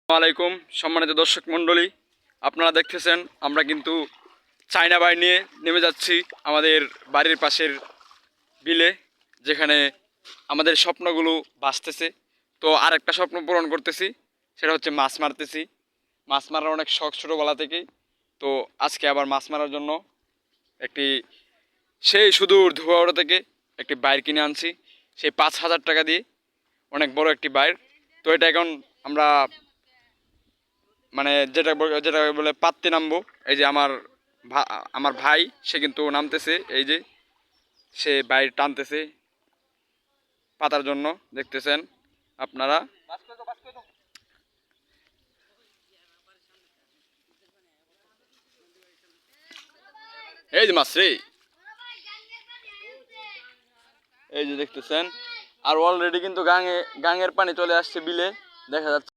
আলাইকুম সম্মানিত দর্শক মণ্ডলী, আপনারা দেখতেছেন আমরা কিন্তু চায়না বাই নিয়ে নেমে যাচ্ছি আমাদের বাড়ির পাশের বিলে, যেখানে আমাদের স্বপ্নগুলো বাঁচতেছে। তো আর একটা স্বপ্ন পূরণ করতেছি, সেটা হচ্ছে মাছ মারতেছি। মাছ মারার অনেক শখ ছোটোবেলা থেকেই। তো আজকে আবার মাছ মারার জন্য একটি সেই সুদূর ধুয়াওড়া থেকে একটি বাইর কিনে আনছি, সেই 5,000 টাকা দিয়ে, অনেক বড় একটি বাইর। তো এটা এখন আমরা মানে যেটা বলে পাততে নামবো। এই যে আমার ভাই, সে কিন্তু নামতেছে, এই যে সে বাইর টানতেছে পাতার জন্য, দেখতেছেন আপনারা। এই যে মাছ রে, এই যে দেখতেছেন। আর অলরেডি কিন্তু গাঙের পানি চলে আসছে বিলে, দেখা যাচ্ছে।